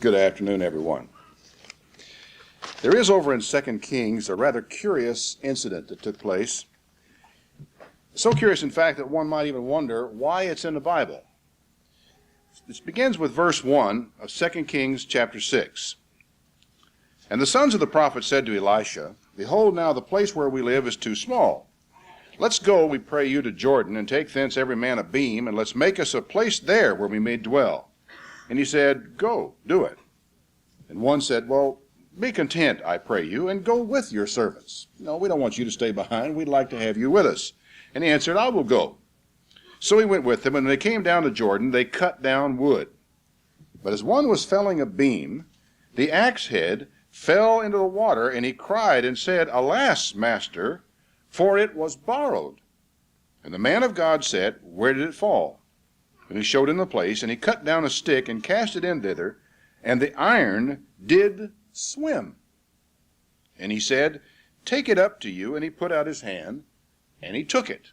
Good afternoon, everyone. There is over in 2 Kings a rather curious incident that took place. So curious, in fact, that one might even wonder why it's in the Bible. This begins with verse 1 of 2 Kings chapter 6. And the sons of the prophet said to Elisha, Behold, now the place where we live is too small. Let's go, we pray you, to Jordan, and take thence every man a beam, and let's make us a place there where we may dwell. And he said, Go, do it. And one said, Well, be content, I pray you, and go with your servants. No, we don't want you to stay behind. We'd like to have you with us. And he answered, I will go. So he went with them, and when they came down to Jordan, they cut down wood. But as one was felling a beam, the axe head fell into the water, and he cried and said, Alas, master, for it was borrowed. And the man of God said, Where did it fall? And he showed him the place, and he cut down a stick and cast it in thither, and the iron did swim. And he said, Take it up to you. And he put out his hand, and he took it.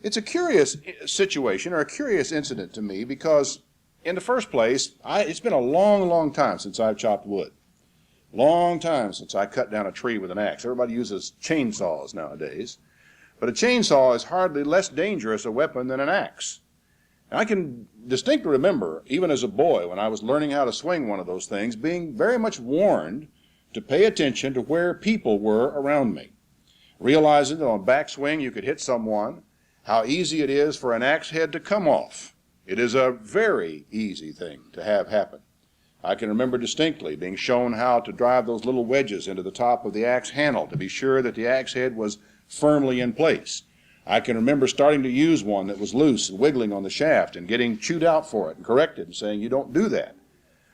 It's a curious situation, or a curious incident to me, because in the first place, it's been a long, long time since I've chopped wood. Long time since I cut down a tree with an axe. Everybody uses chainsaws nowadays. But a chainsaw is hardly less dangerous a weapon than an axe. And I can distinctly remember, even as a boy, when I was learning how to swing one of those things, being very much warned to pay attention to where people were around me. Realizing that on a backswing you could hit someone, how easy it is for an axe head to come off. It is a very easy thing to have happen. I can remember distinctly being shown how to drive those little wedges into the top of the axe handle to be sure that the axe head was firmly in place. I can remember starting to use one that was loose and wiggling on the shaft and getting chewed out for it and corrected and saying, you don't do that.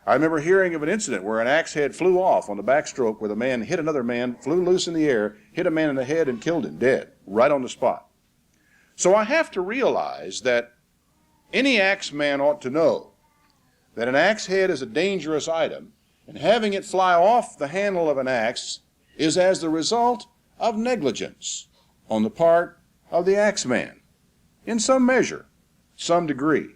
I remember hearing of an incident where an axe head flew off on the backstroke where the man hit another man, flew loose in the air, hit a man in the head and killed him dead, right on the spot. So I have to realize that any axe man ought to know that an axe head is a dangerous item, and having it fly off the handle of an axe is as the result of negligence on the part of the axe man, in some measure, some degree.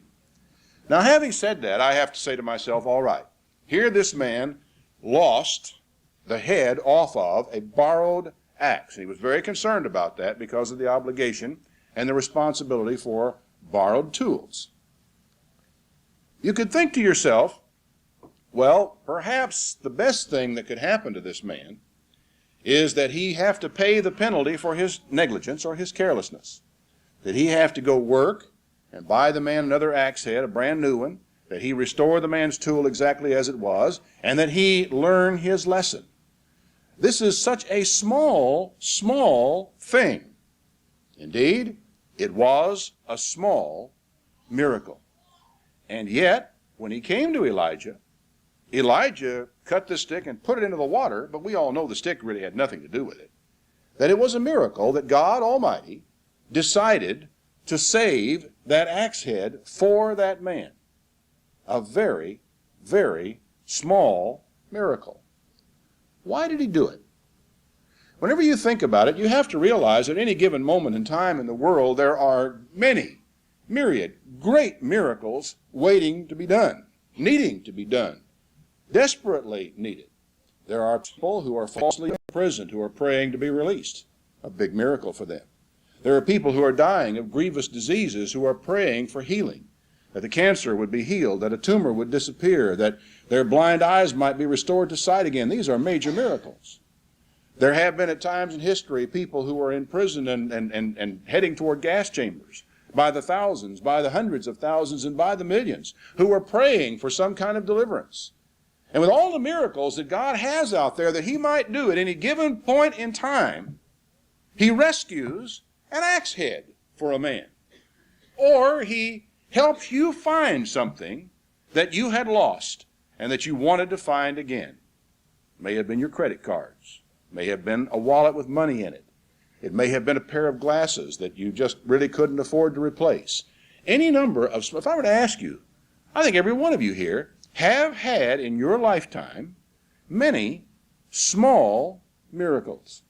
Now, having said that, I have to say to myself, all right, here this man lost the head off of a borrowed axe. He was very concerned about that because of the obligation and the responsibility for borrowed tools. You could think to yourself, well, perhaps the best thing that could happen to this man is that he have to pay the penalty for his negligence or his carelessness. That he have to go work and buy the man another axe head, a brand new one, that he restore the man's tool exactly as it was, and that he learn his lesson. This is such a small, small thing. Indeed, it was a small miracle. And yet, when he came to Elijah cut the stick and put it into the water, but we all know the stick really had nothing to do with it. That it was a miracle that God Almighty decided to save that axe head for that man. A very, very small miracle. Why did he do it? Whenever you think about it, you have to realize at any given moment in time in the world, there are myriad, great miracles waiting to be done, needing to be done. Desperately needed. There are people who are falsely imprisoned who are praying to be released. A big miracle for them. There are people who are dying of grievous diseases who are praying for healing. That the cancer would be healed, that a tumor would disappear, that their blind eyes might be restored to sight again. These are major miracles. There have been at times in history people who are in prison and heading toward gas chambers by the thousands, by the hundreds of thousands, and by the millions who are praying for some kind of deliverance. And with all the miracles that God has out there that he might do at any given point in time, he rescues an axe head for a man. Or he helps you find something that you had lost and that you wanted to find again. It may have been your credit cards. It may have been a wallet with money in it. It may have been a pair of glasses that you just really couldn't afford to replace. Any number of, if I were to ask you, I think every one of you here have had in your lifetime many small miracles.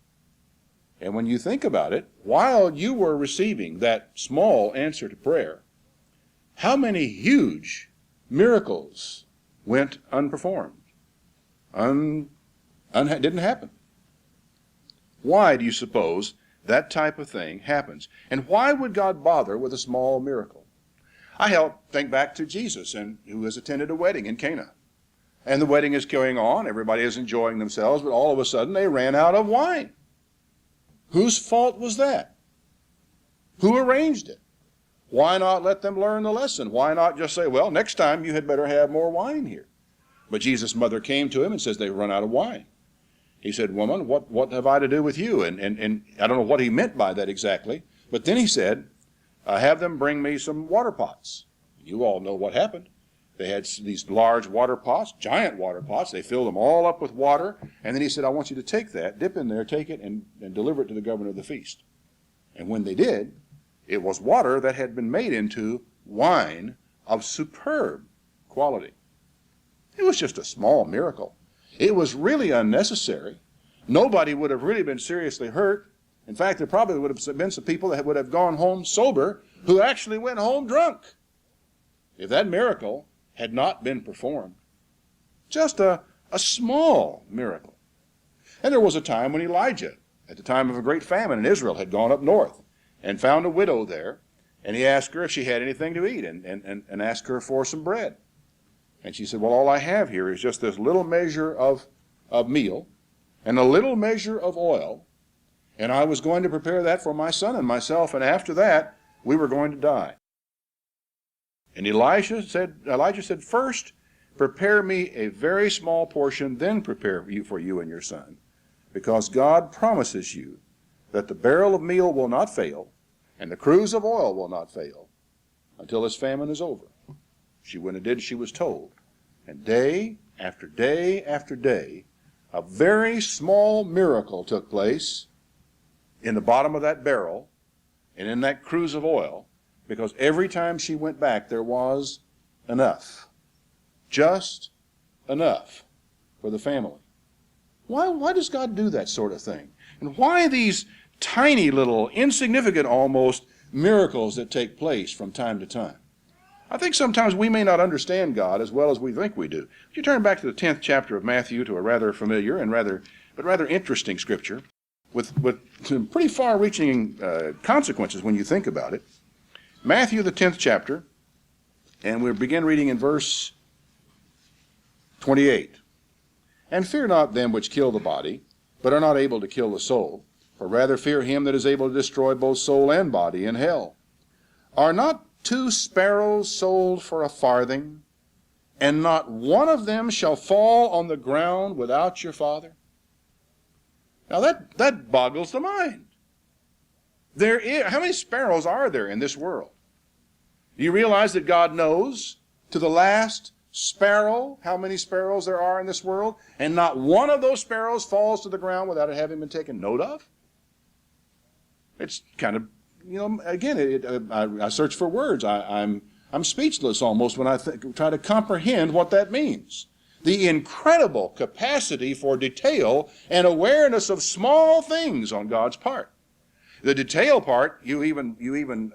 And when you think about it, while you were receiving that small answer to prayer, how many huge miracles went unperformed. Didn't happen. Why do you suppose that type of thing happens? And why would God bother with a small miracle? I think back to Jesus, who has attended a wedding in Cana. And the wedding is going on. Everybody is enjoying themselves, but all of a sudden they ran out of wine. Whose fault was that? Who arranged it? Why not let them learn the lesson? Why not just say, well, next time you had better have more wine here? But Jesus' mother came to him and says, they've run out of wine. He said, woman, what have I to do with you? And I don't know what he meant by that exactly. But then he said, have them bring me some water pots. You all know what happened. They had these large water pots, giant water pots. They filled them all up with water. And then he said, I want you to take that, dip in there, take it, and deliver it to the governor of the feast. And when they did, it was water that had been made into wine of superb quality. It was just a small miracle. It was really unnecessary. Nobody would have really been seriously hurt. In fact, there probably would have been some people that would have gone home sober who actually went home drunk if that miracle had not been performed. Just a small miracle. And there was a time when Elijah, at the time of a great famine in Israel, had gone up north and found a widow there, and he asked her if she had anything to eat and asked her for some bread. And she said, well, all I have here is just this little measure of meal and a little measure of oil, and I was going to prepare that for my son and myself, and after that, we were going to die. And Elijah said, first, prepare me a very small portion, then prepare for you and your son, because God promises you that the barrel of meal will not fail, and the cruse of oil will not fail, until this famine is over. She went and did as she was told. And day after day after day, a very small miracle took place in the bottom of that barrel and in that cruse of oil, because every time she went back, there was enough. Just enough for the family. Why does God do that sort of thing? And why these tiny little, insignificant almost, miracles that take place from time to time? I think sometimes we may not understand God as well as we think we do. If you turn back to the 10th chapter of Matthew, to a rather familiar and rather interesting scripture with some pretty far-reaching consequences when you think about it. Matthew, the 10th chapter, and we'll begin reading in verse 28. And fear not them which kill the body, but are not able to kill the soul, for rather fear him that is able to destroy both soul and body in hell. Are not 2 sparrows sold for a farthing, and not one of them shall fall on the ground without your Father? Now that boggles the mind. How many sparrows are there in this world? Do you realize that God knows to the last sparrow how many sparrows there are in this world, and not one of those sparrows falls to the ground without it having been taken note of? It's kind of, again, I search for words. I'm speechless almost when I try to comprehend what that means. The incredible capacity for detail and awareness of small things on God's part. The detail part you even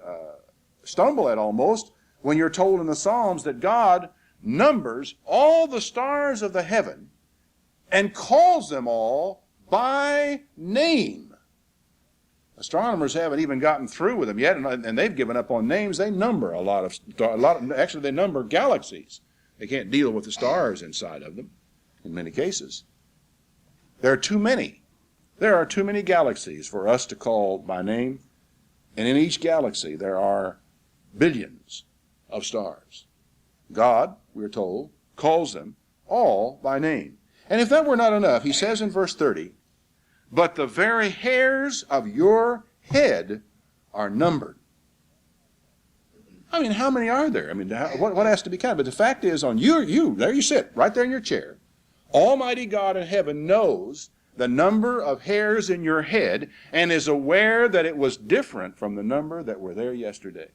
stumble at almost when you're told in the Psalms that God numbers all the stars of the heaven and calls them all by name. Astronomers haven't even gotten through with them yet, and they've given up on names. They number actually they number galaxies. They can't deal with the stars inside of them in many cases. There are too many. There are too many galaxies for us to call by name, and in each galaxy there are billions of stars. God, we're told, calls them all by name. And if that were not enough, he says in verse 30, but the very hairs of your head are numbered. I mean, how many are there? I mean, what has to be counted? But the fact is, on you, there you sit, right there in your chair. Almighty God in heaven knows the number of hairs in your head and is aware that it was different from the number that were there yesterday.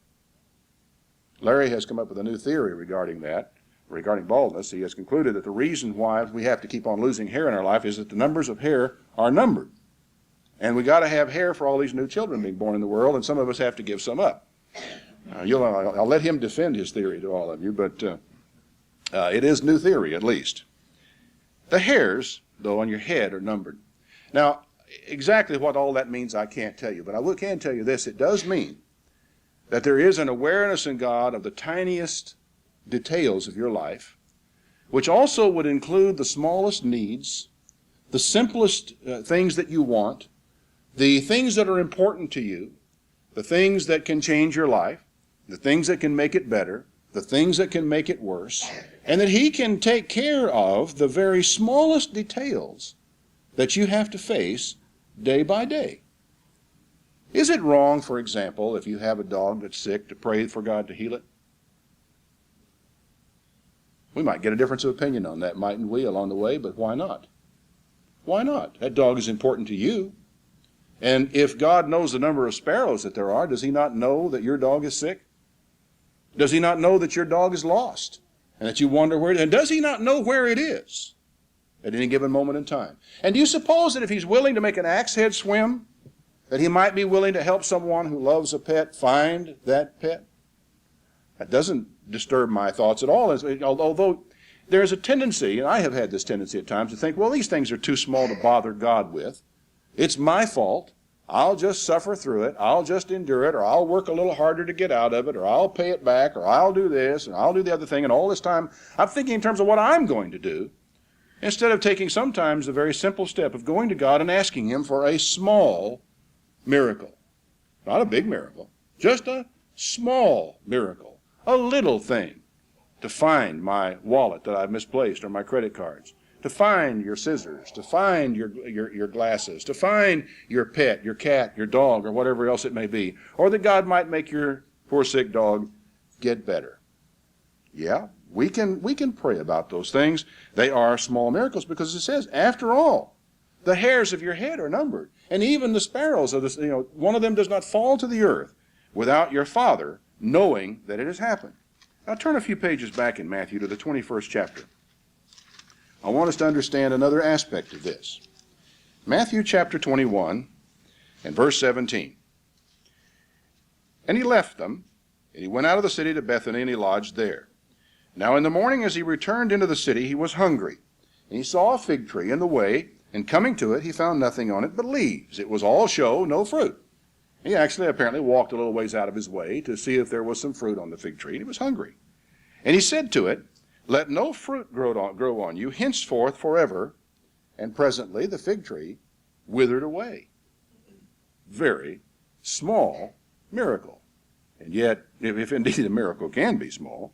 Larry has come up with a new theory regarding that, regarding baldness. He has concluded that the reason why we have to keep on losing hair in our life is that the numbers of hair are numbered. And we got to have hair for all these new children being born in the world, and some of us have to give some up. I'll let him defend his theory to all of you, but It is new theory, at least. The hairs, though, on your head are numbered. Now, exactly what all that means I can't tell you, but I can tell you this. It does mean that there is an awareness in God of the tiniest details of your life, which also would include the smallest needs, the simplest things that you want, the things that are important to you, the things that can change your life, the things that can make it better, the things that can make it worse, and that He can take care of the very smallest details that you have to face day by day. Is it wrong, for example, if you have a dog that's sick, to pray for God to heal it? We might get a difference of opinion on that, mightn't we, along the way, but why not? Why not? That dog is important to you. And if God knows the number of sparrows that there are, does He not know that your dog is sick? Does He not know that your dog is lost and that you wonder where it is? And does He not know where it is at any given moment in time? And do you suppose that if He's willing to make an axe head swim, that He might be willing to help someone who loves a pet find that pet? That doesn't disturb my thoughts at all, although there's a tendency, and I have had this tendency at times, to think, well, these things are too small to bother God with. It's my fault. I'll just suffer through it. I'll just endure it, or I'll work a little harder to get out of it, or I'll pay it back, or I'll do this, and I'll do the other thing. And all this time, I'm thinking in terms of what I'm going to do, instead of taking sometimes the very simple step of going to God and asking Him for a small miracle. Not a big miracle, just a small miracle. A little thing, to find my wallet that I've misplaced or my credit cards, to find your scissors, to find your glasses, to find your pet, your cat, your dog, or whatever else it may be, or that God might make your poor sick dog get better. Yeah, we can pray about those things. They are small miracles because it says, after all, the hairs of your head are numbered, and even the sparrows of this, one of them does not fall to the earth without your Father knowing that it has happened. Now turn a few pages back in Matthew to the 21st chapter. I want us to understand another aspect of this. Matthew chapter 21 and verse 17. And He left them, and He went out of the city to Bethany, and He lodged there. Now in the morning as He returned into the city, He was hungry. And He saw a fig tree in the way, and coming to it, He found nothing on it but leaves. It was all show, no fruit. He actually apparently walked a little ways out of his way to see if there was some fruit on the fig tree, and he was hungry. And He said to it, Let no fruit grow on you henceforth forever. And presently the fig tree withered away. Very small miracle. And yet, if indeed a miracle can be small.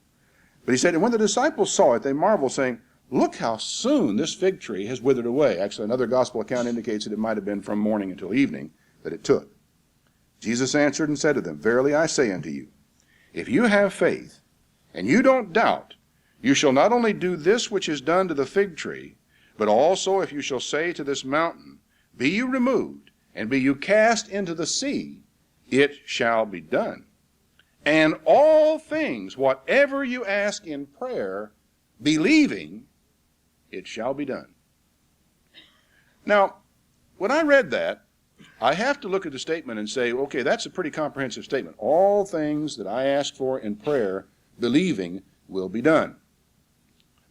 But He said, and when the disciples saw it, they marveled, saying, Look how soon this fig tree has withered away. Actually, another gospel account indicates that it might have been from morning until evening that it took. Jesus answered and said to them, Verily I say unto you, if you have faith, and you don't doubt, you shall not only do this which is done to the fig tree, but also if you shall say to this mountain, Be you removed, and be you cast into the sea, it shall be done. And all things, whatever you ask in prayer, believing, it shall be done. Now, when I read that, I have to look at the statement and say, okay, that's a pretty comprehensive statement. All things that I ask for in prayer, believing, will be done.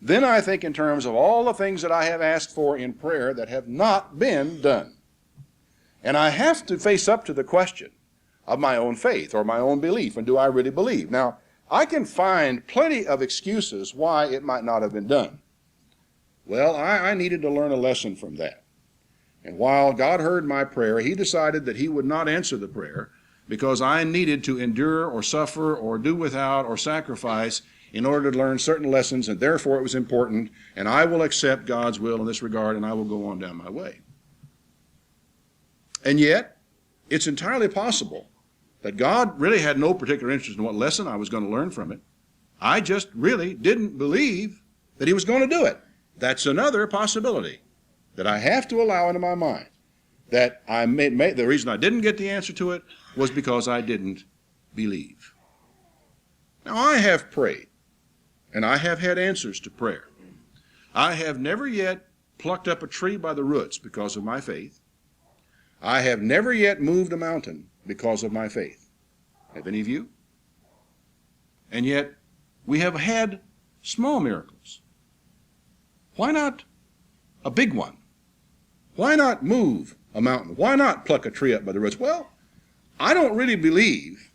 Then I think in terms of all the things that I have asked for in prayer that have not been done. And I have to face up to the question of my own faith or my own belief, and do I really believe? Now, I can find plenty of excuses why it might not have been done. Well, I needed to learn a lesson from that. And while God heard my prayer, He decided that He would not answer the prayer because I needed to endure or suffer or do without or sacrifice in order to learn certain lessons, and therefore it was important, and I will accept God's will in this regard, and I will go on down my way. And yet, it's entirely possible that God really had no particular interest in what lesson I was going to learn from it. I just really didn't believe that He was going to do it. That's another possibility that I have to allow into my mind, that the reason I didn't get the answer to it was because I didn't believe. Now, I have prayed, and I have had answers to prayer. I have never yet plucked up a tree by the roots because of my faith. I have never yet moved a mountain because of my faith. Have any of you? And yet, we have had small miracles? Why not a big one? Why not move a mountain? Why not pluck a tree up by the roots? Well, I don't really believe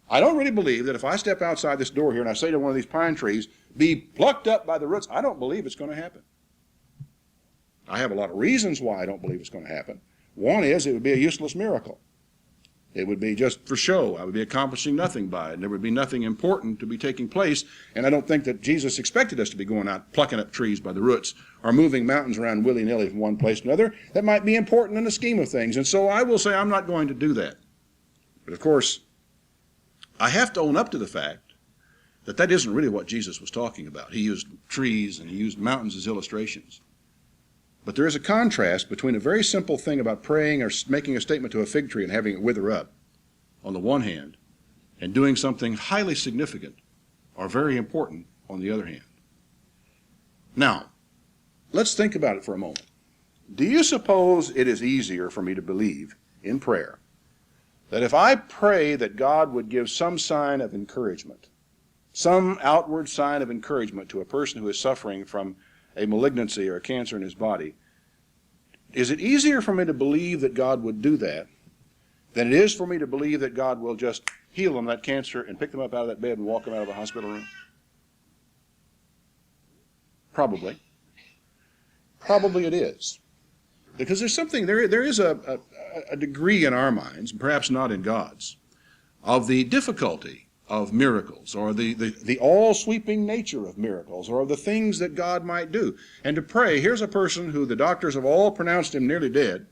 that if I step outside this door here and I say to one of these pine trees, be plucked up by the roots, I don't believe it's going to happen. I have a lot of reasons why I don't believe it's going to happen. One is it would be a useless miracle. It would be just for show. I would be accomplishing nothing by it, and there would be nothing important to be taking place, and I don't think that Jesus expected us to be going out plucking up trees by the roots or moving mountains around willy-nilly from one place to another. That might be important in the scheme of things, and so I will say I'm not going to do that. But of course, I have to own up to the fact that that isn't really what Jesus was talking about. He used trees and he used mountains as illustrations. But there is a contrast between a very simple thing about praying or making a statement to a fig tree and having it wither up, on the one hand, and doing something highly significant or very important on the other hand. Now, let's think about it for a moment. Do you suppose it is easier for me to believe in prayer that if I pray that God would give some sign of encouragement, some outward sign of encouragement to a person who is suffering from a malignancy or a cancer in his body, is it easier for me to believe that God would do that than it is for me to believe that God will just heal them that cancer and pick them up out of that bed and walk them out of a hospital room? Probably. Probably it is. Because there's something, there is a degree in our minds, perhaps not in God's, of the difficulty of miracles, or the all-sweeping nature of miracles, or of the things that God might do. And to pray, here's a person who the doctors have all pronounced him nearly dead,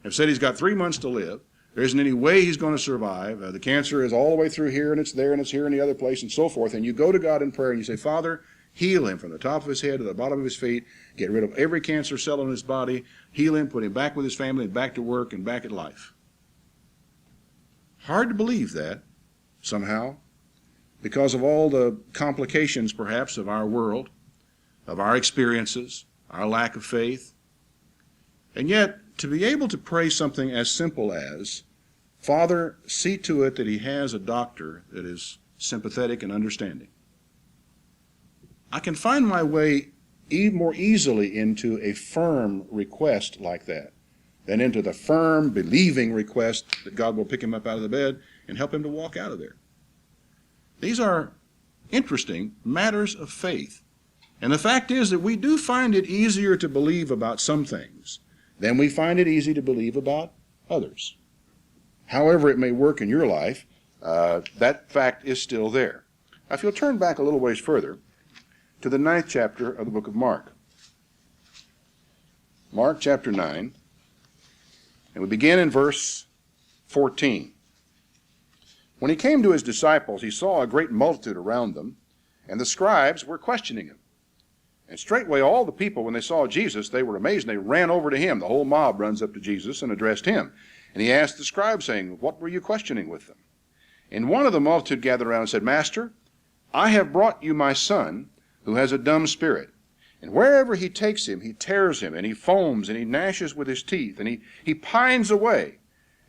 have said he's got 3 months to live, there isn't any way he's going to survive, the cancer is all the way through here, and it's there, and it's here, and the other place, and so forth, and you go to God in prayer and you say, Father, heal him from the top of his head to the bottom of his feet, get rid of every cancer cell in his body, heal him, put him back with his family, back to work, and back at life. Hard to believe that, somehow, because of all the complications, perhaps, of our world, of our experiences, our lack of faith. And yet, to be able to pray something as simple as, Father, see to it that he has a doctor that is sympathetic and understanding. I can find my way more easily into a firm request like that than into the firm, believing request that God will pick him up out of the bed and help him to walk out of there. These are interesting matters of faith. And the fact is that we do find it easier to believe about some things than we find it easy to believe about others. However it may work in your life, that fact is still there. Now, if you'll turn back a little ways further to the 9th chapter of the book of Mark. Mark chapter 9, and we begin in verse 14. When he came to his disciples, he saw a great multitude around them, and the scribes were questioning him. And straightway all the people, when they saw Jesus, they were amazed, and they ran over to him. The whole mob runs up to Jesus and addressed him. And he asked the scribes, saying, What were you questioning with them? And one of the multitude gathered around and said, Master, I have brought you my son, who has a dumb spirit. And wherever he takes him, he tears him, and he foams, and he gnashes with his teeth, and he pines away.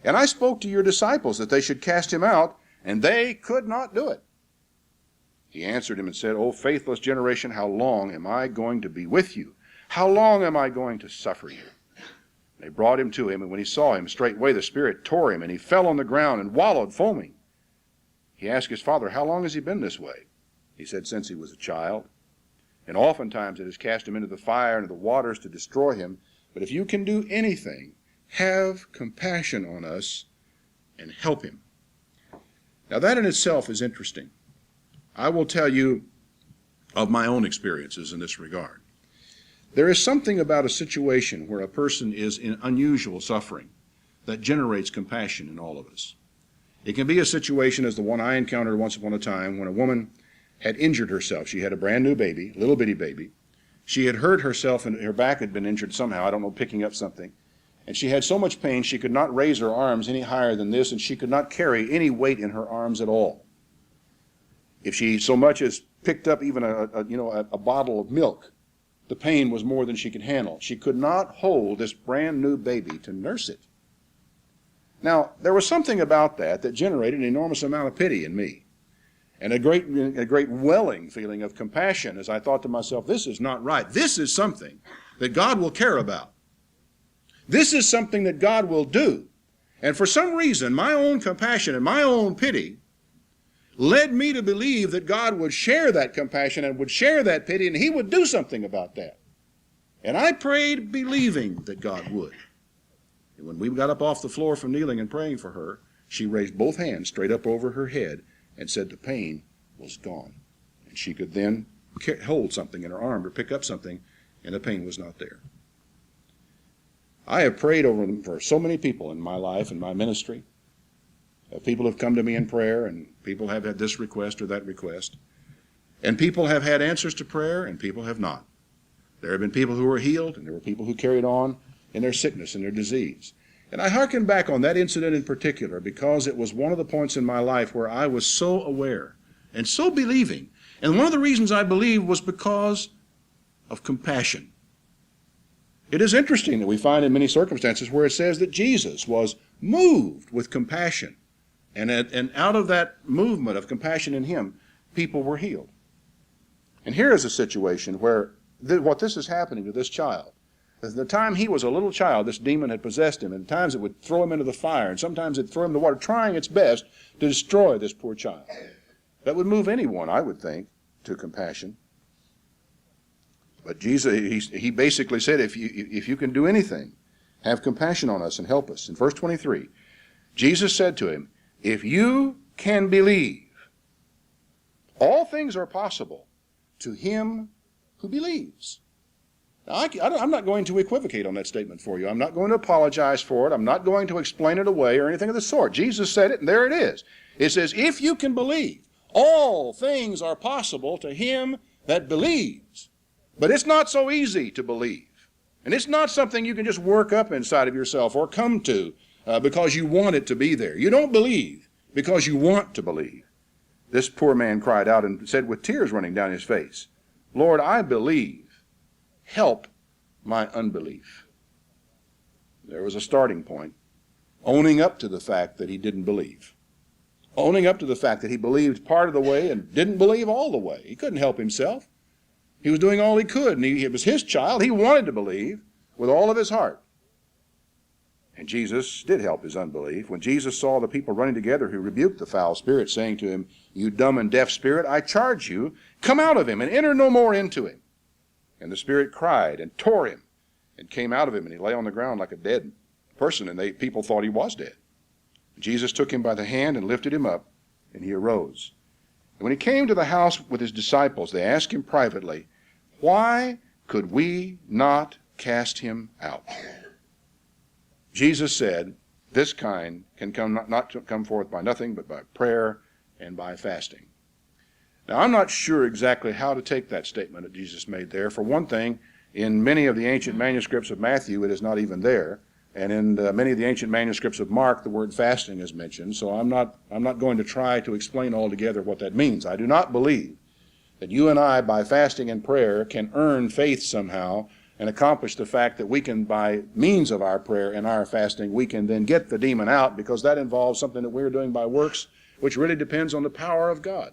And I spoke to your disciples that they should cast him out, and they could not do it. He answered him and said, O faithless generation, how long am I going to be with you? How long am I going to suffer you? And they brought him to him, and when he saw him, straightway the spirit tore him, and he fell on the ground and wallowed, foaming. He asked his father, How long has he been this way? He said, Since he was a child. And oftentimes it has cast him into the fire and into the waters to destroy him. But if you can do anything, have compassion on us and help him. Now that in itself is interesting. I will tell you of my own experiences in this regard. There is something about a situation where a person is in unusual suffering that generates compassion in all of us. It can be a situation as the one I encountered once upon a time when a woman had injured herself. She had a brand new baby, little bitty baby. She had hurt herself and her back had been injured somehow, I don't know, picking up something. And she had so much pain she could not raise her arms any higher than this, and she could not carry any weight in her arms at all. If she so much as picked up even a bottle of milk, the pain was more than she could handle. She could not hold this brand new baby to nurse it. Now, there was something about that generated an enormous amount of pity in me. and a great welling feeling of compassion as I thought to myself, this is not right. This is something that God will care about. This is something that God will do. And for some reason, my own compassion and my own pity led me to believe that God would share that compassion and would share that pity, and he would do something about that. And I prayed believing that God would. And when we got up off the floor from kneeling and praying for her, she raised both hands straight up over her head and said the pain was gone. And she could then hold something in her arm or pick up something, and the pain was not there. I have prayed over them for so many people in my life and my ministry. People have come to me in prayer, and people have had this request or that request. And people have had answers to prayer, and people have not. There have been people who were healed, and there were people who carried on in their sickness and their disease. And I hearken back on that incident in particular because it was one of the points in my life where I was so aware and so believing. And one of the reasons I believed was because of compassion. It is interesting that we find in many circumstances where it says that Jesus was moved with compassion. And out of that movement of compassion in him, people were healed. And here is a situation where what this is happening to this child. At the time he was a little child, this demon had possessed him, and at times it would throw him into the fire, and sometimes it would throw him in the water, trying its best to destroy this poor child. That would move anyone, I would think, to compassion. But Jesus, he basically said, if you can do anything, have compassion on us and help us. In verse 23, Jesus said to him, if you can believe, all things are possible to him who believes. Now, I'm not going to equivocate on that statement for you. I'm not going to apologize for it. I'm not going to explain it away or anything of the sort. Jesus said it, and there it is. It says, if you can believe, all things are possible to him that believes. But it's not so easy to believe. And it's not something you can just work up inside of yourself or come to because you want it to be there. You don't believe because you want to believe. This poor man cried out and said with tears running down his face, Lord, I believe. Help my unbelief. There was a starting point. Owning up to the fact that he didn't believe. Owning up to the fact that he believed part of the way and didn't believe all the way. He couldn't help himself. He was doing all he could, and it was his child. He wanted to believe with all of his heart. And Jesus did help his unbelief. When Jesus saw the people running together, he rebuked the foul spirit, saying to him, you dumb and deaf spirit, I charge you, come out of him and enter no more into him. And the spirit cried and tore him and came out of him, and he lay on the ground like a dead person, and people thought he was dead. Jesus took him by the hand and lifted him up, and he arose. And when he came to the house with his disciples, they asked him privately, why could we not cast him out? Jesus said, this kind can not come forth by nothing but by prayer and by fasting. Now, I'm not sure exactly how to take that statement that Jesus made there. For one thing, in many of the ancient manuscripts of Matthew, it is not even there. And in many of the ancient manuscripts of Mark, the word fasting is mentioned. So I'm not going to try to explain altogether what that means. I do not believe that you and I, by fasting and prayer, can earn faith somehow and accomplish the fact that we can, by means of our prayer and our fasting, we can then get the demon out, because that involves something that we're doing by works, which really depends on the power of God.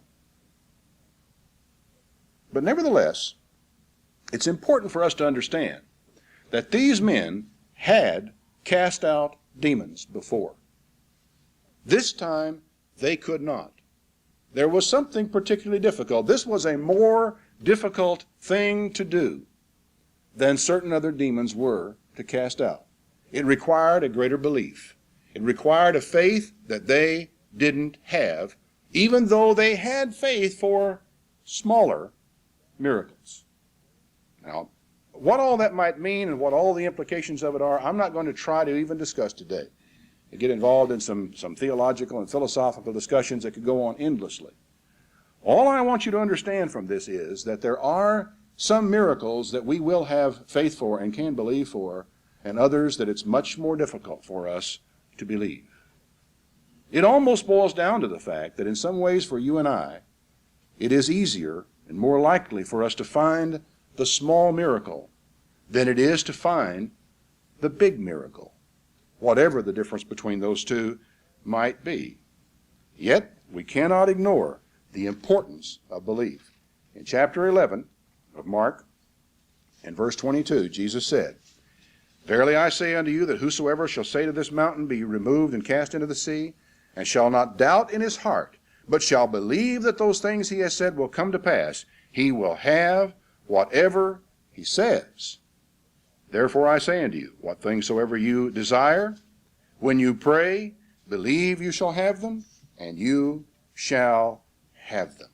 But nevertheless, it's important for us to understand that these men had cast out demons before. This time, they could not. There was something particularly difficult. This was a more difficult thing to do than certain other demons were to cast out. It required a greater belief. It required a faith that they didn't have, even though they had faith for smaller miracles. Now, what all that might mean and what all the implications of it are, I'm not going to try to even discuss today. You get involved in some theological and philosophical discussions that could go on endlessly. All I want you to understand from this is that there are some miracles that we will have faith for and can believe for, and others that it's much more difficult for us to believe. It almost boils down to the fact that in some ways for you and I, it is easier and more likely for us to find the small miracle than it is to find the big miracle, whatever the difference between those two might be. Yet, we cannot ignore the importance of belief. In chapter 11 of Mark, in verse 22, Jesus said, "Verily I say unto you that whosoever shall say to this mountain, Be removed and cast into the sea, and shall not doubt in his heart, but shall believe that those things he has said will come to pass, he will have whatever he says. Therefore I say unto you, what things soever you desire, when you pray, believe you shall have them, and you shall have them."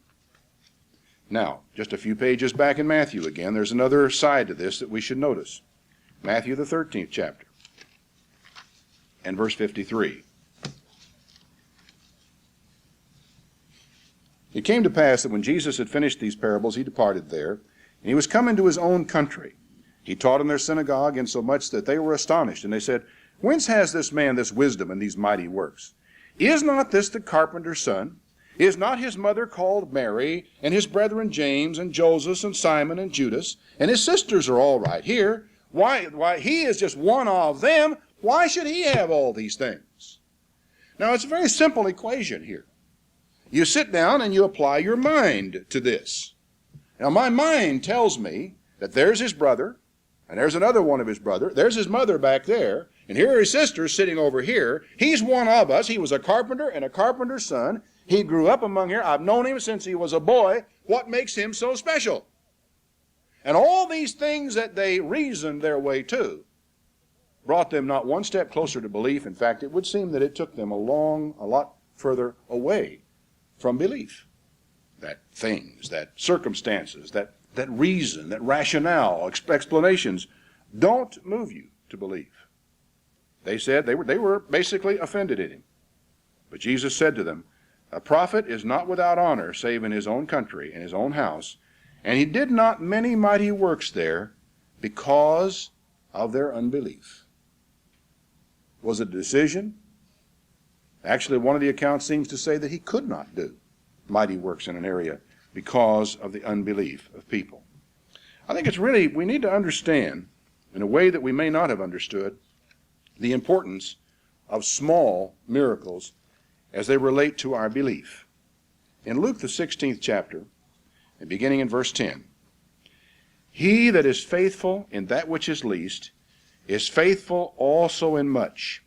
Now, just a few pages back in Matthew again, there's another side to this that we should notice. Matthew the 13th chapter, and verse 53. It came to pass that when Jesus had finished these parables, he departed there, and he was come into his own country. He taught in their synagogue, insomuch that they were astonished, and they said, Whence has this man this wisdom and these mighty works? Is not this the carpenter's son? Is not his mother called Mary, and his brethren James, and Joseph, and Simon, and Judas? And his sisters are all right here. Why, he is just one of them. Why should he have all these things? Now, it's a very simple equation here. You sit down and you apply your mind to this. Now, my mind tells me that there's his brother, and there's another one of his brother. There's his mother back there, and here are his sisters sitting over here. He's one of us. He was a carpenter and a carpenter's son. He grew up among here. I've known him since he was a boy. What makes him so special? And all these things that they reasoned their way to brought them not one step closer to belief. In fact, it would seem that it took them a lot further away from belief. That things, that circumstances, that reason, that rationale, explanations don't move you to believe. They said they were basically offended at him. But Jesus said to them, A prophet is not without honor, save in his own country and his own house. And he did not many mighty works there because of their unbelief. Was it a decision? Actually, one of the accounts seems to say that he could not do mighty works in an area because of the unbelief of people. I think we need to understand, in a way that we may not have understood, the importance of small miracles as they relate to our belief. In Luke the 16th chapter, and beginning in verse 10, He that is faithful in that which is least is faithful also in much.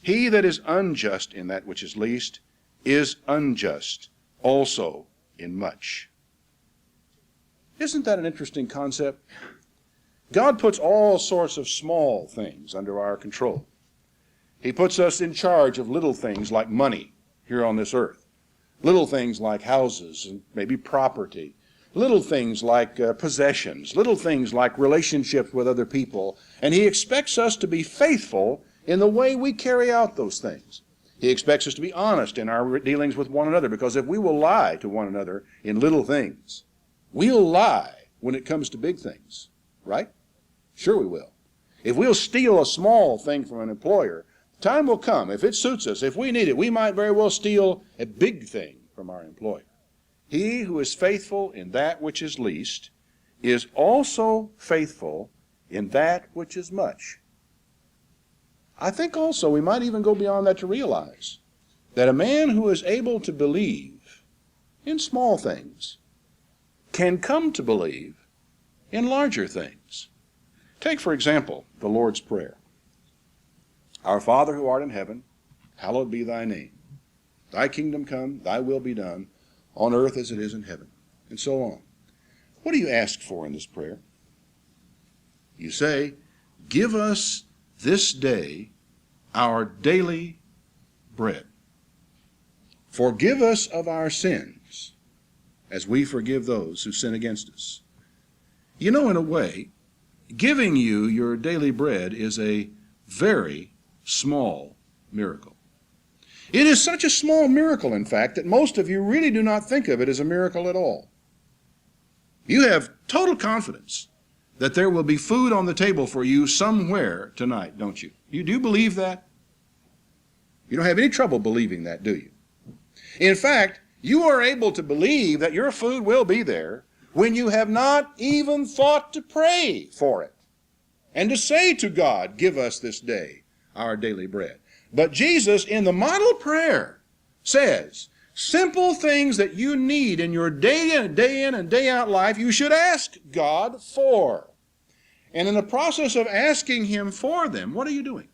He that is unjust in that which is least is unjust also in much. Isn't that an interesting concept? God puts all sorts of small things under our control. He puts us in charge of little things like money here on this earth, little things like houses and maybe property, little things like possessions, little things like relationships with other people, and he expects us to be faithful in the way we carry out those things. He expects us to be honest in our dealings with one another, because if we will lie to one another in little things, we'll lie when it comes to big things, right? Sure we will. If we'll steal a small thing from an employer, time will come, if it suits us, if we need it, we might very well steal a big thing from our employer. He who is faithful in that which is least is also faithful in that which is much. I think also we might even go beyond that to realize that a man who is able to believe in small things can come to believe in larger things. Take, for example, the Lord's Prayer. Our Father who art in heaven, hallowed be thy name. Thy kingdom come, thy will be done, on earth as it is in heaven, and so on. What do you ask for in this prayer? You say, Give us this day our daily bread. Forgive us of our sins, as we forgive those who sin against us. You know, in a way, giving you your daily bread is a very small miracle. It is such a small miracle, in fact, that most of you really do not think of it as a miracle at all. You have total confidence that there will be food on the table for you somewhere tonight, don't you? You do believe that? You don't have any trouble believing that, do you? In fact, you are able to believe that your food will be there when you have not even thought to pray for it and to say to God, Give us this day our daily bread. But Jesus, in the model prayer, says, Simple things that you need in your day in and day out life, you should ask God for. And in the process of asking Him for them, what are you doing?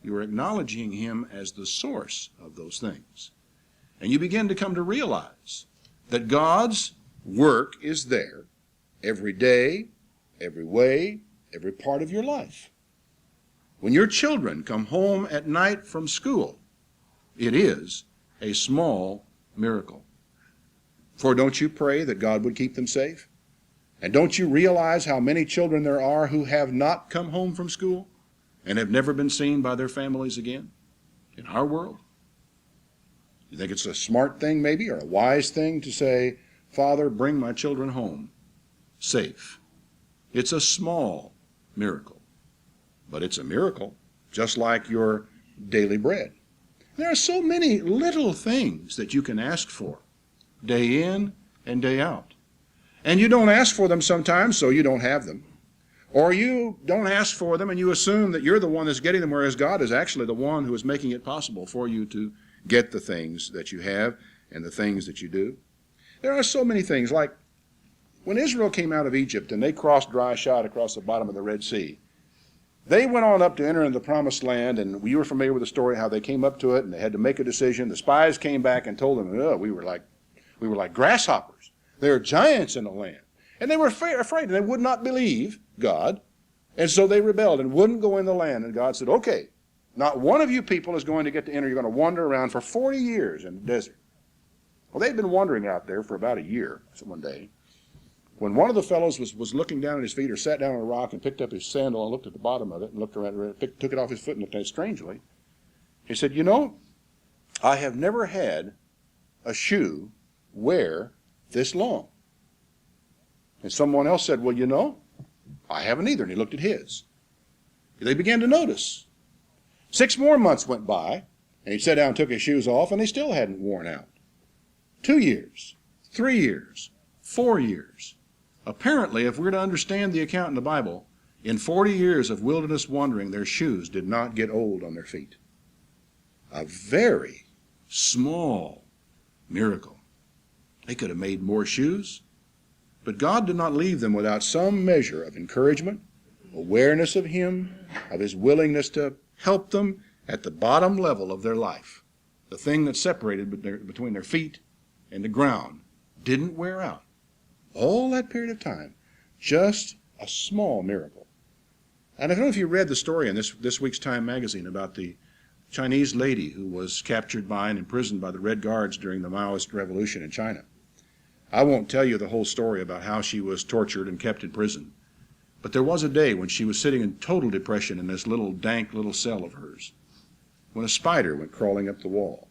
You are acknowledging Him as the source of those things. And you begin to come to realize that God's work is there every day, every way, every part of your life. When your children come home at night from school, it is a small miracle. For don't you pray that God would keep them safe? And don't you realize how many children there are who have not come home from school and have never been seen by their families again in our world? You think it's a smart thing maybe, or a wise thing to say, Father, bring my children home safe? It's a small miracle, but it's a miracle, just like your daily bread. There are so many little things that you can ask for day in and day out. And you don't ask for them sometimes, so you don't have them. Or you don't ask for them and you assume that you're the one that's getting them, whereas God is actually the one who is making it possible for you to get the things that you have and the things that you do. There are so many things, like when Israel came out of Egypt and they crossed dry shod across the bottom of the Red Sea, they went on up to enter into the promised land, and you were familiar with the story how they came up to it and they had to make a decision. The spies came back and told them, oh, we were like grasshoppers. There are giants in the land. And they were afraid, and they would not believe God. And so they rebelled and wouldn't go in the land. And God said, okay, not one of you people is going to get to enter. You're going to wander around for 40 years in the desert. Well, they'd been wandering out there for about a year one day, when one of the fellows was looking down at his feet, or sat down on a rock and picked up his sandal and looked at the bottom of it and looked around, took it off his foot and looked at it strangely. He said, you know, I have never had a shoe wear this long. And someone else said, well, you know, I haven't either. And he looked at his. They began to notice. 6 more months went by, and he sat down and took his shoes off, and they still hadn't worn out. 2 years, 3 years, 4 years. Apparently, if we're to understand the account in the Bible, in 40 years of wilderness wandering, their shoes did not get old on their feet. A very small miracle. They could have made more shoes, but God did not leave them without some measure of encouragement, awareness of Him, of His willingness to help them at the bottom level of their life. The thing that separated between their feet and the ground didn't wear out. All that period of time, just a small miracle. And I don't know if you read the story in this week's Time magazine about the Chinese lady who was captured by and imprisoned by the Red Guards during the Maoist revolution in China. I won't tell you the whole story about how she was tortured and kept in prison, but there was a day when she was sitting in total depression in this little dank little cell of hers, when a spider went crawling up the wall.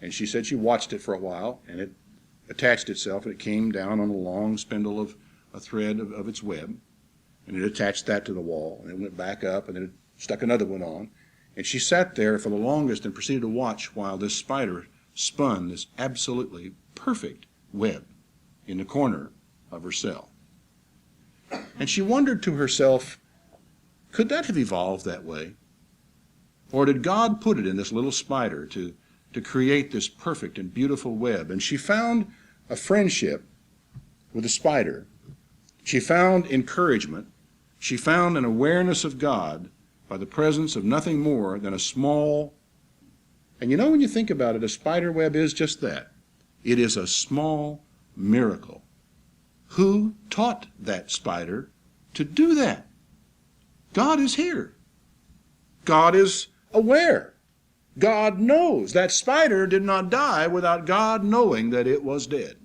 And she said she watched it for a while, and it attached itself, and it came down on a long spindle of a thread of its web, and it attached that to the wall, and it went back up, and then it stuck another one on. And she sat there for the longest and proceeded to watch while this spider spun this absolutely perfect web in the corner of her cell. And she wondered to herself, could that have evolved that way? Or did God put it in this little spider to create this perfect and beautiful web? And she found a friendship with the spider. She found encouragement. She found an awareness of God by the presence of nothing more than a small, and you know, when you think about it, a spider web is just that. It is a small miracle. Who taught that spider to do that? God is here. God is aware. God knows. That spider did not die without God knowing that it was dead.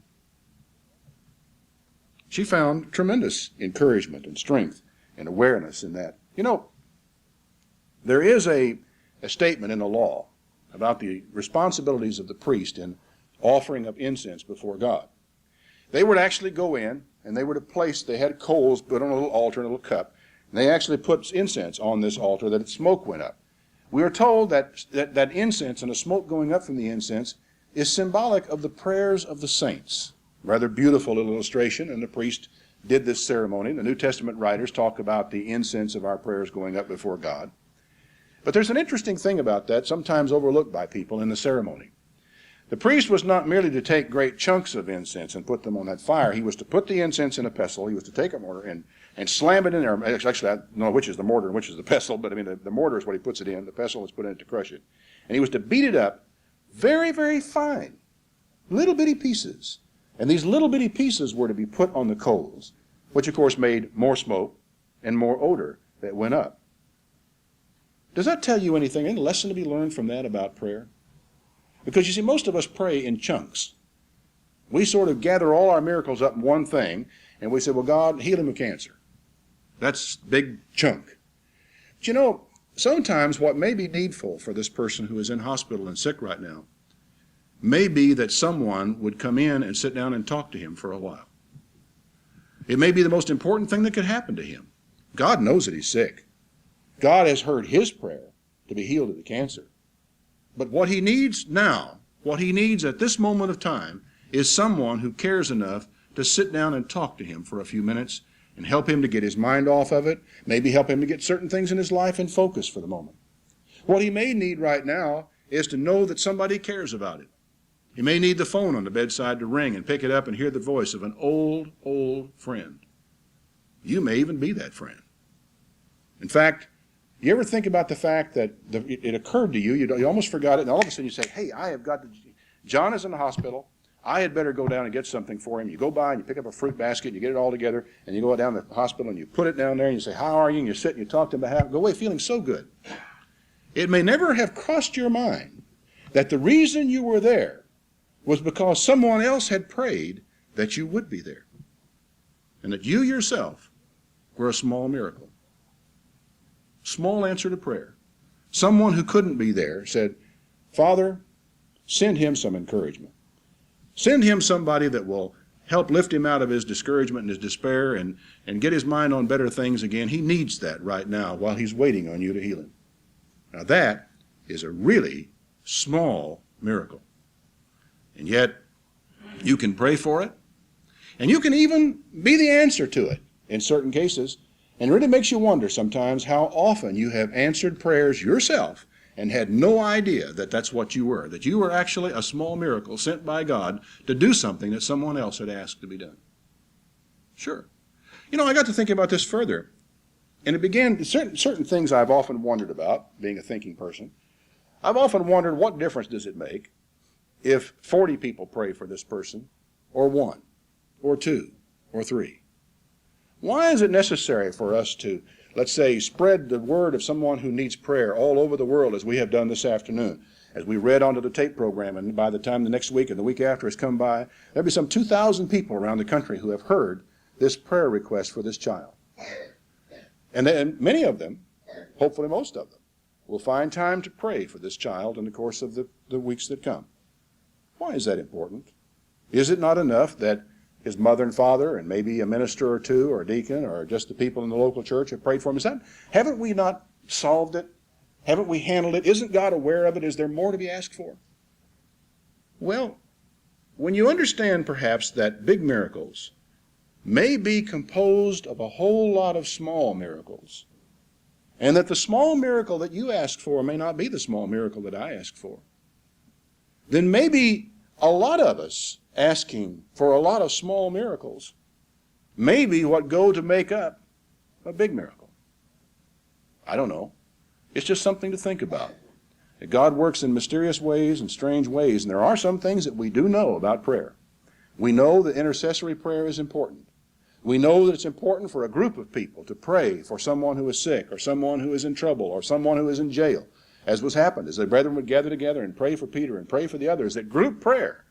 She found tremendous encouragement and strength and awareness in that. You know, there is a statement in the law about the responsibilities of the priest in offering up incense before God. They would actually go in and they would have placed, they had coals put on a little altar in a little cup, and they actually put incense on this altar that smoke went up. We are told that incense and the smoke going up from the incense is symbolic of the prayers of the saints. Rather beautiful little illustration, and the priest did this ceremony. The New Testament writers talk about the incense of our prayers going up before God. But there's an interesting thing about that, sometimes overlooked by people in the ceremony. The priest was not merely to take great chunks of incense and put them on that fire. He was to put the incense in a pestle. He was to take a mortar and slam it in there. Actually, I don't know which is the mortar and which is the pestle, but I mean, the mortar is what he puts it in. The pestle is put in it to crush it. And he was to beat it up very, very fine, little bitty pieces. And these little bitty pieces were to be put on the coals, which of course made more smoke and more odor that went up. Does that tell you anything? Any lesson to be learned from that about prayer? Because you see, most of us pray in chunks. We sort of gather all our miracles up in one thing, and we say, well, God, heal him of cancer. That's big chunk. But you know, sometimes what may be needful for this person who is in hospital and sick right now may be that someone would come in and sit down and talk to him for a while. It may be the most important thing that could happen to him. God knows that he's sick. God has heard his prayer to be healed of the cancer. But what he needs now, what he needs at this moment of time, is someone who cares enough to sit down and talk to him for a few minutes and help him to get his mind off of it, maybe help him to get certain things in his life in focus for the moment. What he may need right now is to know that somebody cares about him. He may need the phone on the bedside to ring and pick it up and hear the voice of an old, old friend. You may even be that friend. In fact, you ever think about the fact that it occurred to you, you almost forgot it, and all of a sudden you say, hey, John is in the hospital, I had better go down and get something for him. You go by and you pick up a fruit basket, and you get it all together, and you go down to the hospital and you put it down there and you say, how are you? And you sit and you talk to him, go away feeling so good. It may never have crossed your mind that the reason you were there was because someone else had prayed that you would be there, and that you yourself were a small miracle. Small answer to prayer. Someone who couldn't be there said, Father, send him some encouragement. Send him somebody that will help lift him out of his discouragement and his despair and get his mind on better things again. He needs that right now while he's waiting on you to heal him. Now that is a really small miracle. And yet, you can pray for it, and you can even be the answer to it in certain cases. And it really makes you wonder sometimes how often you have answered prayers yourself and had no idea that that's what you were, that you were actually a small miracle sent by God to do something that someone else had asked to be done. Sure. You know, I got to thinking about this further, and it began, certain things I've often wondered about, being a thinking person. I've often wondered, what difference does it make if 40 people pray for this person, or 1, or 2, or 3? Why is it necessary for us to, let's say, spread the word of someone who needs prayer all over the world as we have done this afternoon, as we read onto the tape program, and by the time the next week and the week after has come by, there'll be some 2,000 people around the country who have heard this prayer request for this child. And then many of them, hopefully most of them, will find time to pray for this child in the course of the weeks that come. Why is that important? Is it not enough that his mother and father and maybe a minister or two or a deacon or just the people in the local church have prayed for him? Haven't we not solved it? Haven't we handled it? Isn't God aware of it? Is there more to be asked for? Well, when you understand perhaps that big miracles may be composed of a whole lot of small miracles, and that the small miracle that you ask for may not be the small miracle that I ask for, then maybe a lot of us asking for a lot of small miracles may be what go to make up a big miracle. I don't know. It's just something to think about. That God works in mysterious ways and strange ways, and there are some things that we do know about prayer. We know that intercessory prayer is important. We know that it's important for a group of people to pray for someone who is sick or someone who is in trouble or someone who is in jail, as was happened, as the brethren would gather together and pray for Peter and pray for the others, that group prayer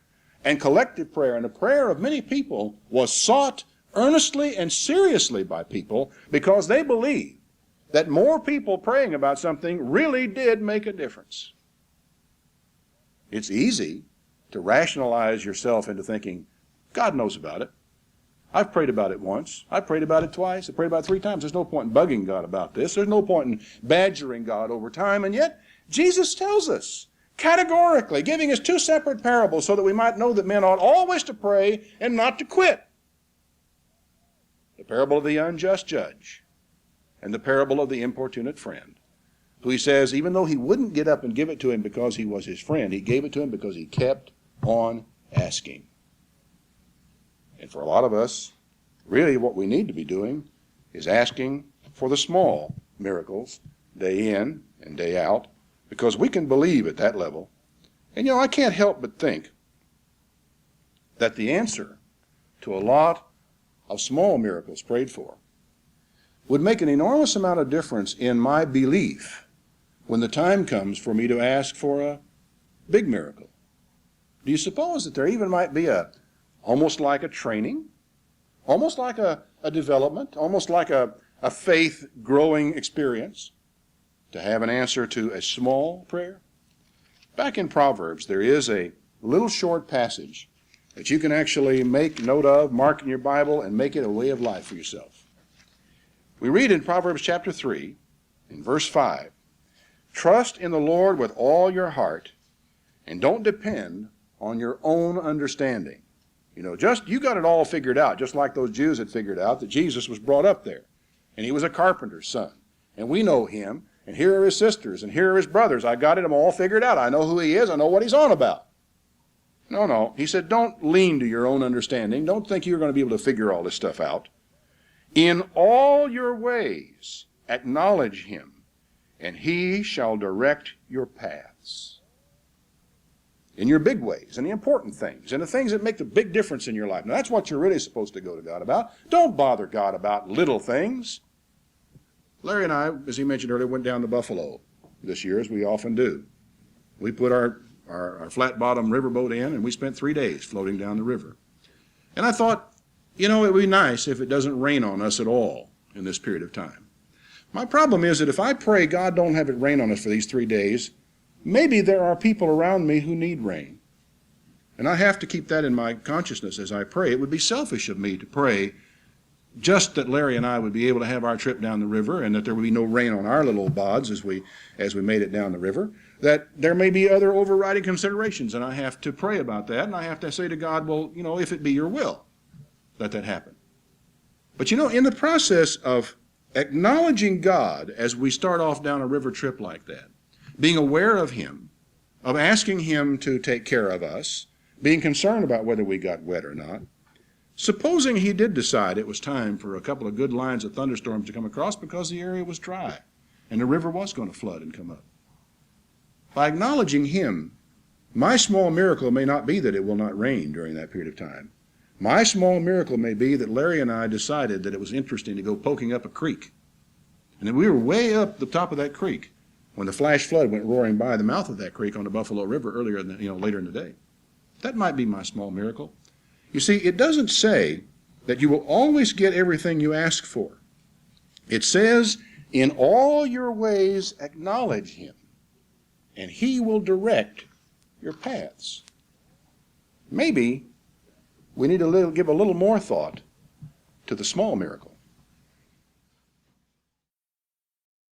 and collective prayer and the prayer of many people was sought earnestly and seriously by people because they believed that more people praying about something really did make a difference. It's easy to rationalize yourself into thinking, God knows about it. I've prayed about it once. I've prayed about it twice. I've prayed about it 3 times. There's no point in bugging God about this. There's no point in badgering God over time. And yet, Jesus tells us categorically, giving us 2 separate parables so that we might know that men ought always to pray and not to quit. The parable of the unjust judge and the parable of the importunate friend, who he says, even though he wouldn't get up and give it to him because he was his friend, he gave it to him because he kept on asking. And for a lot of us, really what we need to be doing is asking for the small miracles day in and day out, because we can believe at that level. And I can't help but think that the answer to a lot of small miracles prayed for would make an enormous amount of difference in my belief when the time comes for me to ask for a big miracle. Do you suppose that there even might be almost like a training, almost like a development, almost like a faith growing experience to have an answer to a small prayer? Back in Proverbs, there is a little short passage that you can actually make note of, mark in your Bible, and make it a way of life for yourself. We read in Proverbs chapter 3, in verse 5, "Trust in the Lord with all your heart, and don't depend on your own understanding." You got it all figured out, just like those Jews had figured out that Jesus was brought up there, and he was a carpenter's son, and we know him, and here are his sisters, and here are his brothers. I got it all figured out. I know who he is. I know what he's on about. No. He said, don't lean to your own understanding. Don't think you're going to be able to figure all this stuff out. In all your ways, acknowledge him, and he shall direct your paths. In your big ways, and the important things, and the things that make the big difference in your life. Now, that's what you're really supposed to go to God about. Don't bother God about little things. Larry and I, as he mentioned earlier, went down to Buffalo this year, as we often do. We put our flat-bottom riverboat in, and we spent 3 days floating down the river. And I thought, it would be nice if it doesn't rain on us at all in this period of time. My problem is that if I pray God don't have it rain on us for these 3 days, maybe there are people around me who need rain. And I have to keep that in my consciousness as I pray. It would be selfish of me to pray just that Larry and I would be able to have our trip down the river, and that there would be no rain on our little bods as we made it down the river, that there may be other overriding considerations, and I have to pray about that, and I have to say to God, well, if it be your will, let that happen. But in the process of acknowledging God as we start off down a river trip like that, being aware of him, of asking him to take care of us, being concerned about whether we got wet or not, supposing he did decide it was time for a couple of good lines of thunderstorms to come across because the area was dry and the river was going to flood and come up. By acknowledging him, my small miracle may not be that it will not rain during that period of time. My small miracle may be that Larry and I decided that it was interesting to go poking up a creek. And then we were way up the top of that creek when the flash flood went roaring by the mouth of that creek on the Buffalo River later in the day. That might be my small miracle. You see, it doesn't say that you will always get everything you ask for. It says, in all your ways acknowledge him, and he will direct your paths. Maybe we need to give a little more thought to the small miracle.